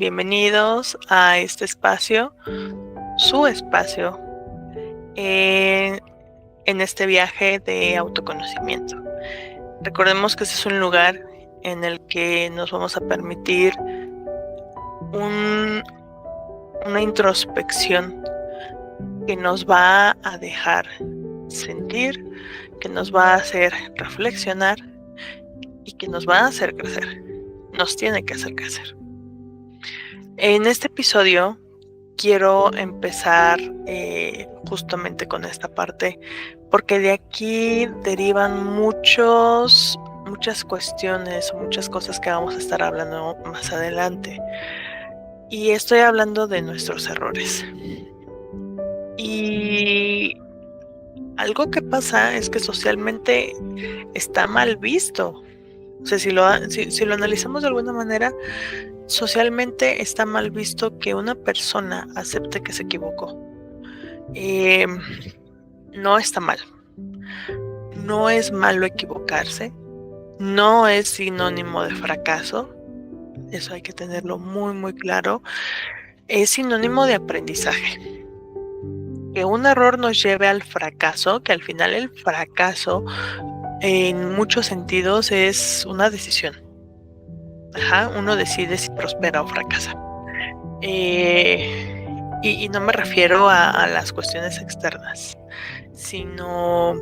bienvenidos a este espacio, su espacio, en este viaje de autoconocimiento. Recordemos que este es un lugar en el que nos vamos a permitir una introspección que nos va a dejar sentir, que nos va a hacer reflexionar y que nos va a hacer crecer. Nos tiene que hacer crecer. En este episodio quiero empezar justamente con esta parte, porque de aquí derivan muchas cuestiones, muchas cosas que vamos a estar hablando más adelante. Y estoy hablando de nuestros errores. Y algo que pasa es que socialmente está mal visto. O sea, si lo analizamos de alguna manera, socialmente está mal visto que una persona acepte que se equivocó. No está mal. No es malo equivocarse. No es sinónimo de fracaso. Eso hay que tenerlo muy, muy claro. Es sinónimo de aprendizaje. Que un error nos lleve al fracaso, que al final el fracaso en muchos sentidos es una decisión. Uno decide si prospera o fracasa. Y no me refiero a las cuestiones externas, sino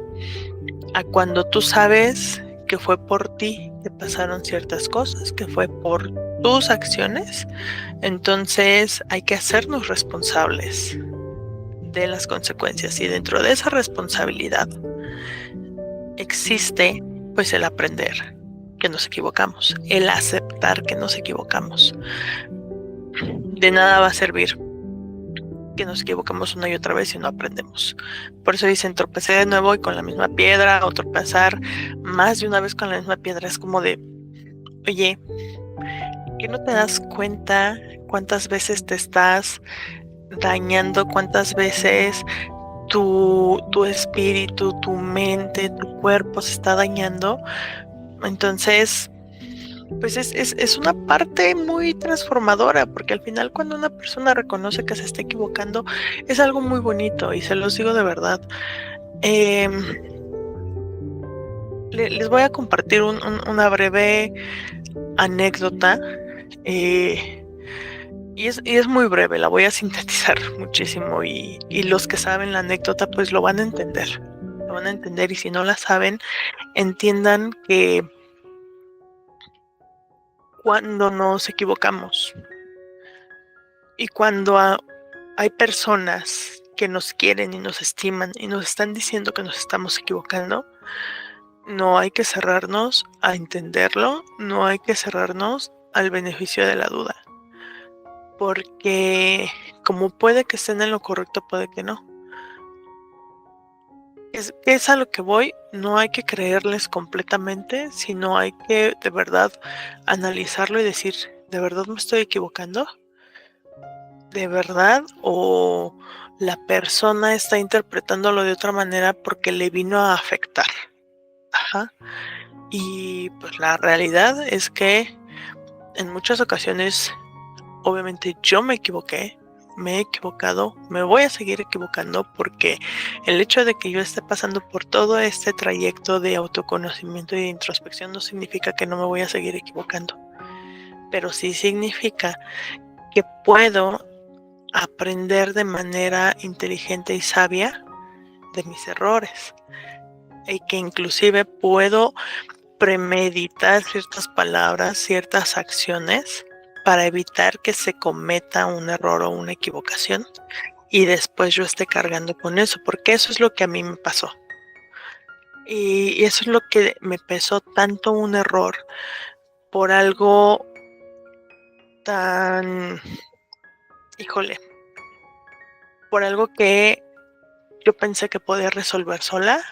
a cuando tú sabes que fue por ti que pasaron ciertas cosas, que fue por tus acciones. Entonces hay que hacernos responsables de las consecuencias, y dentro de esa responsabilidad existe pues el aprender que nos equivocamos, el aceptar que nos equivocamos. De nada va a servir que nos equivocamos una y otra vez y no aprendemos. Por eso dicen tropecé de nuevo y con la misma piedra, o tropezar más de una vez con la misma piedra. Es como de, oye, ¿qué no te das cuenta cuántas veces te estás dañando, cuántas veces tu espíritu, tu mente, tu cuerpo se está dañando? Entonces, pues es una parte muy transformadora, porque al final cuando una persona reconoce que se está equivocando es algo muy bonito, y se los digo de verdad. Les voy a compartir una breve anécdota, y es muy breve, la voy a sintetizar muchísimo, y los que saben la anécdota pues lo van a entender, y si no la saben, entiendan que cuando nos equivocamos y cuando hay personas que nos quieren y nos estiman y nos están diciendo que nos estamos equivocando, no hay que cerrarnos a entenderlo, no hay que cerrarnos al beneficio de la duda, porque como puede que estén en lo correcto, puede que no. Es a lo que voy. No hay que creerles completamente, sino hay que de verdad analizarlo y decir, ¿de verdad me estoy equivocando? ¿De verdad? ¿O la persona está interpretándolo de otra manera porque le vino a afectar? Y pues la realidad es que en muchas ocasiones, obviamente yo me equivoqué, me he equivocado, me voy a seguir equivocando, porque el hecho de que yo esté pasando por todo este trayecto de autoconocimiento y de introspección no significa que no me voy a seguir equivocando, pero sí significa que puedo aprender de manera inteligente y sabia de mis errores, y que inclusive puedo premeditar ciertas palabras, ciertas acciones, para evitar que se cometa un error o una equivocación y después yo esté cargando con eso, porque eso es lo que a mí me pasó. Y eso es lo que me pesó tanto, un error por algo tan, híjole, por algo que yo pensé que podía resolver sola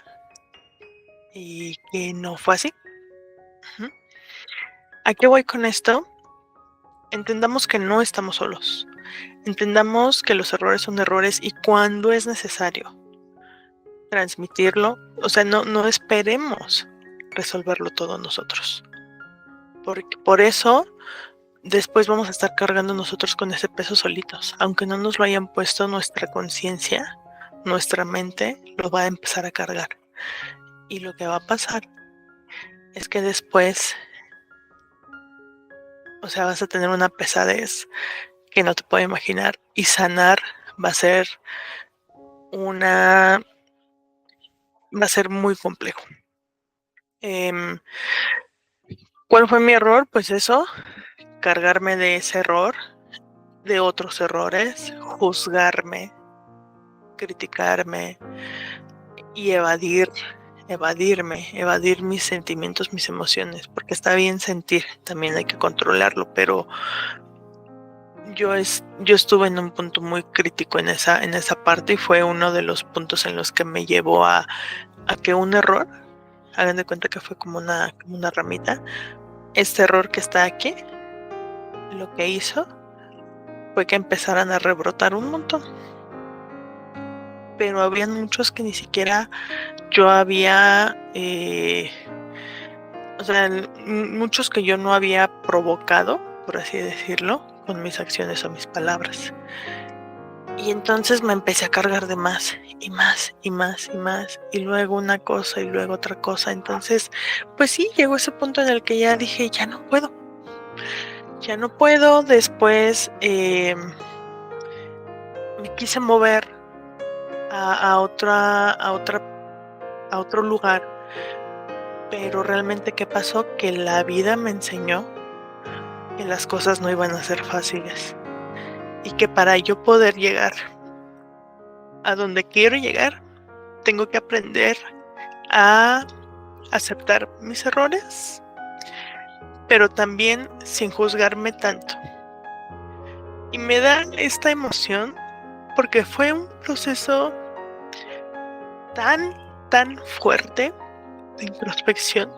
y que no fue así. ¿A qué voy con esto? Entendamos que no estamos solos. Entendamos que los errores son errores, y cuando es necesario transmitirlo, o sea, no esperemos resolverlo todo nosotros. Porque por eso después vamos a estar cargando nosotros con ese peso solitos. Aunque no nos lo hayan puesto, nuestra conciencia, nuestra mente lo va a empezar a cargar. Y lo que va a pasar es que después, o sea, vas a tener una pesadez que no te puedo imaginar, y sanar va a ser muy complejo. ¿Cuál fue mi error? Pues eso, cargarme de ese error, de otros errores, juzgarme, criticarme y evadir mis sentimientos, mis emociones, porque está bien sentir, también hay que controlarlo, pero yo estuve en un punto muy crítico en esa parte, y fue uno de los puntos en los que me llevó a que un error, hagan de cuenta que fue como una ramita, este error que está aquí, lo que hizo fue que empezaran a rebrotar un montón, pero habían muchos que ni siquiera yo había, o sea, muchos que yo no había provocado, por así decirlo, con mis acciones o mis palabras. Y entonces me empecé a cargar de más y más y más y más, y luego una cosa y luego otra cosa. Entonces, pues sí, llegó ese punto en el que ya dije, ya no puedo. Después me quise mover a otro lugar, pero realmente, ¿qué pasó? Que la vida me enseñó que las cosas no iban a ser fáciles, y que para yo poder llegar a donde quiero llegar, tengo que aprender a aceptar mis errores, pero también sin juzgarme tanto. Y me da esta emoción porque fue un proceso tan fuerte de introspección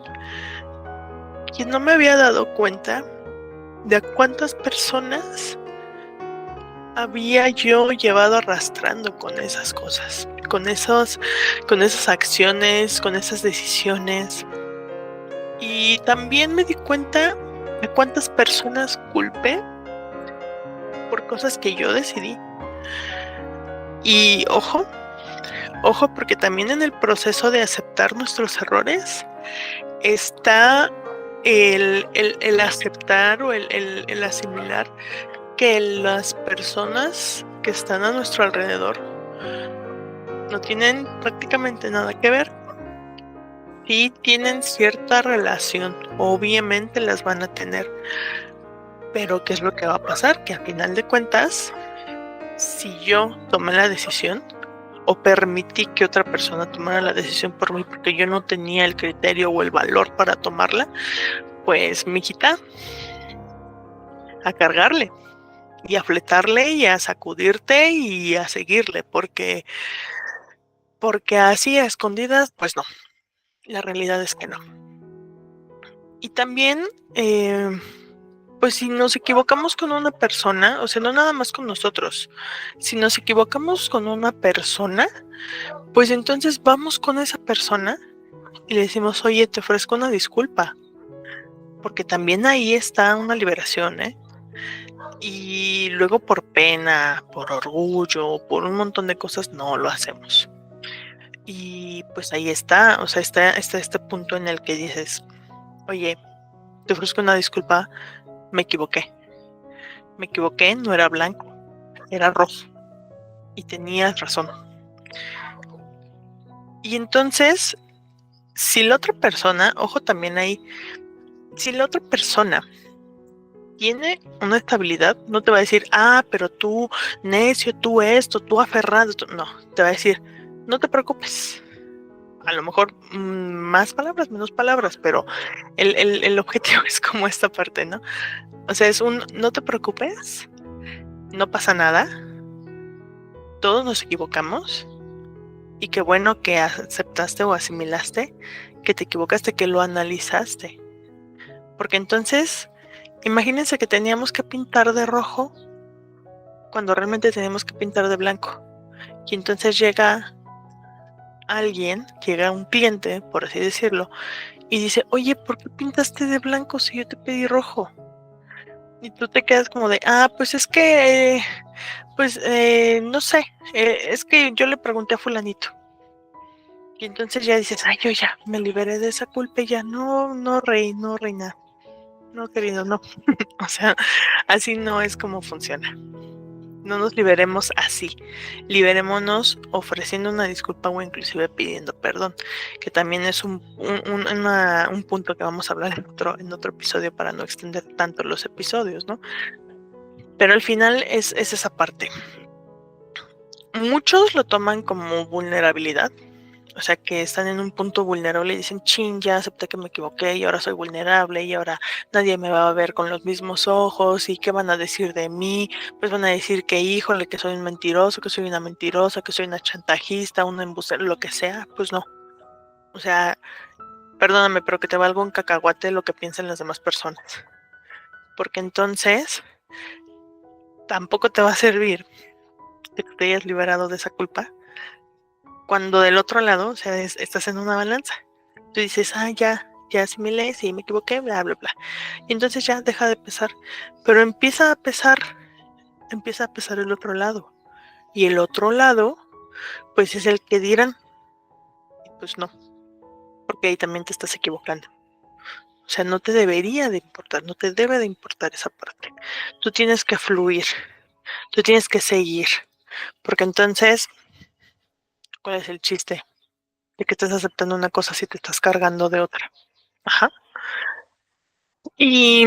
que no me había dado cuenta de a cuántas personas había yo llevado arrastrando con esas cosas, con esas acciones, con esas decisiones. Y también me di cuenta de cuántas personas culpé por cosas que yo decidí. Y ojo, porque también en el proceso de aceptar nuestros errores está el aceptar o el asimilar que las personas que están a nuestro alrededor no tienen prácticamente nada que ver. Sí tienen cierta relación, obviamente las van a tener, pero ¿qué es lo que va a pasar? Que a final de cuentas, si yo tomé la decisión o permití que otra persona tomara la decisión por mí porque yo no tenía el criterio o el valor para tomarla, pues mijita, a cargarle y a fletarle y a sacudirte y a seguirle, porque así a escondidas, pues no, la realidad es que no. Y también, pues si nos equivocamos con una persona, o sea, no nada más con nosotros, si nos equivocamos con una persona, pues entonces vamos con esa persona y le decimos, oye, te ofrezco una disculpa, porque también ahí está una liberación, ¿eh? Y luego por pena, por orgullo, por un montón de cosas no lo hacemos. Y pues ahí está, o sea, está este punto en el que dices, oye, te ofrezco una disculpa, me equivoqué, no era blanco, era rojo, y tenías razón. Y entonces, si la otra persona, ojo también ahí, si la otra persona tiene una estabilidad, no te va a decir, pero tú necio, tú esto, tú aferrado, no, te va a decir, no te preocupes. A lo mejor más palabras, menos palabras, pero el objetivo es como esta parte, ¿no? O sea, es no te preocupes, no pasa nada, todos nos equivocamos, y qué bueno que aceptaste o asimilaste que te equivocaste, que lo analizaste. Porque entonces, imagínense que teníamos que pintar de rojo cuando realmente teníamos que pintar de blanco. Y entonces llega un cliente, por así decirlo, y dice, oye, ¿por qué pintaste de blanco si yo te pedí rojo? Y tú te quedas como de, pues es que, no sé, es que yo le pregunté a fulanito. Y entonces ya dices, yo ya me liberé de esa culpa y ya no, rey, no, reina, no, querido, no. O sea, así no es como funciona. No nos liberemos así. Liberémonos ofreciendo una disculpa o inclusive pidiendo perdón, que también es un punto que vamos a hablar en otro episodio para no extender tanto los episodios, ¿no? Pero al final es esa parte. Muchos lo toman como vulnerabilidad. O sea, que están en un punto vulnerable y dicen, chin, ya acepté que me equivoqué y ahora soy vulnerable y ahora nadie me va a ver con los mismos ojos y qué van a decir de mí. Pues van a decir que, híjole, que soy un mentiroso, que soy una mentirosa, que soy una chantajista, una embustera, lo que sea. Pues no. O sea, perdóname, pero que te valga un cacahuate lo que piensen las demás personas. Porque entonces tampoco te va a servir que te hayas liberado de esa culpa cuando del otro lado, o sea, estás en una balanza. Tú dices, ya asimilé, sí, me equivoqué, bla, bla, bla. Y entonces ya deja de pesar. Pero empieza a pesar el otro lado. Y el otro lado, pues es el que dirán. Y pues no, porque ahí también te estás equivocando. O sea, no te debería de importar, no te debe de importar esa parte. Tú tienes que fluir, tú tienes que seguir. Porque entonces, ¿cuál es el chiste? De que estás aceptando una cosa si te estás cargando de otra. Ajá. Y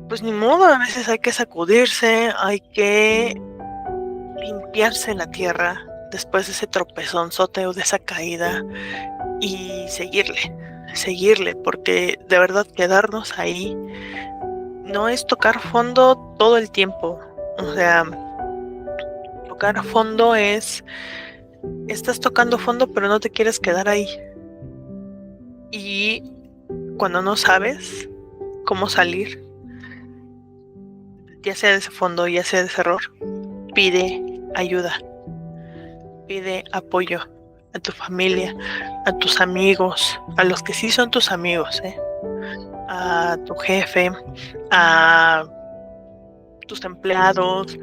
pues ni modo, a veces hay que sacudirse, hay que limpiarse la tierra después de ese tropezonzote o de esa caída y seguirle, porque de verdad quedarnos ahí no es tocar fondo todo el tiempo. O sea, tocar fondo estás tocando fondo pero no te quieres quedar ahí. Y cuando no sabes cómo salir, ya sea de ese fondo, ya sea de ese error, pide ayuda, pide apoyo a tu familia, a tus amigos, a los que sí son tus amigos, a tu jefe, a tus empleados,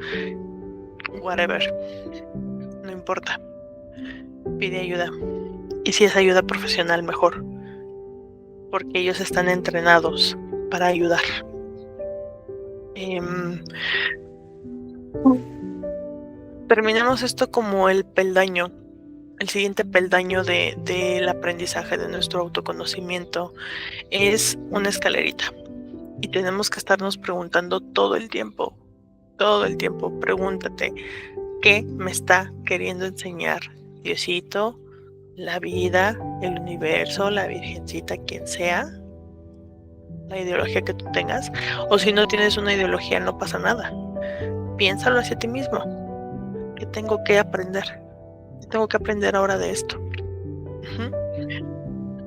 whatever, no importa, pide ayuda. Y si es ayuda profesional, mejor, porque ellos están entrenados para ayudar. Terminamos esto como el peldaño, el siguiente peldaño del aprendizaje de nuestro autoconocimiento es una escalerita. Y tenemos que estarnos preguntando todo el tiempo, pregúntate, ¿qué me está queriendo enseñar Diosito, la vida, el universo, la virgencita, quien sea, la ideología que tú tengas? O si no tienes una ideología, no pasa nada. Piénsalo hacia ti mismo. ¿Qué tengo que aprender? ¿Qué tengo que aprender ahora de esto?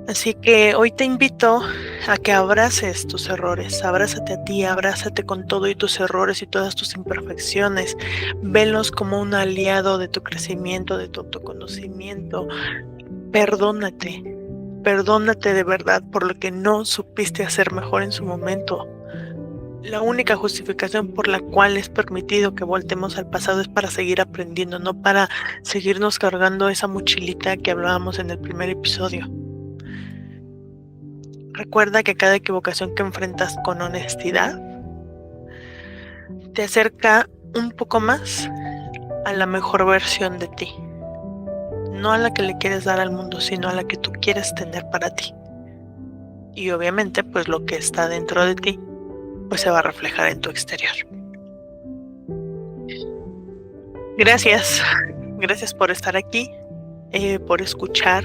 Así que hoy te invito a que abraces tus errores, abrázate a ti, abrázate con todo y tus errores y todas tus imperfecciones, velos como un aliado de tu crecimiento, de tu autoconocimiento. Perdónate de verdad por lo que no supiste hacer mejor en su momento. La única justificación por la cual es permitido que voltemos al pasado es para seguir aprendiendo, no para seguirnos cargando esa mochilita que hablábamos en el primer episodio. Recuerda que cada equivocación que enfrentas con honestidad te acerca un poco más a la mejor versión de ti. No a la que le quieres dar al mundo, sino a la que tú quieres tener para ti. Y obviamente, pues lo que está dentro de ti, pues se va a reflejar en tu exterior. Gracias por estar aquí, por escuchar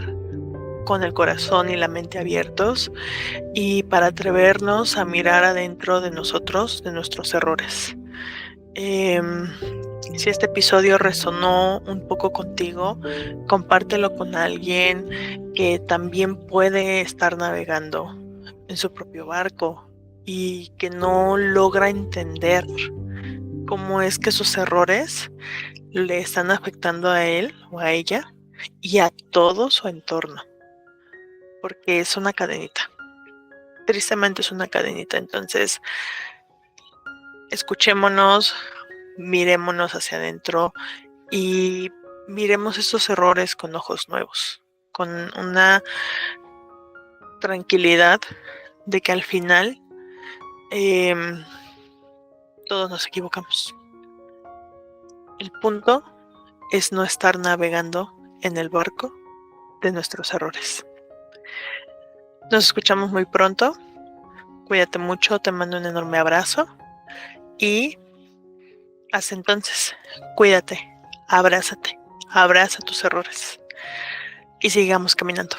con el corazón y la mente abiertos y para atrevernos a mirar adentro de nosotros, de nuestros errores. Si este episodio resonó un poco contigo, compártelo con alguien que también puede estar navegando en su propio barco y que no logra entender cómo es que sus errores le están afectando a él o a ella y a todo su entorno, porque es una cadenita. Tristemente es una cadenita. Entonces escuchémonos, mirémonos hacia adentro y miremos estos errores con ojos nuevos, con una tranquilidad de que al final todos nos equivocamos. El punto es no estar navegando en el barco de nuestros errores. Nos escuchamos muy pronto. Cuídate mucho, te mando un enorme abrazo y hasta entonces, cuídate, abrázate, abraza tus errores y sigamos caminando.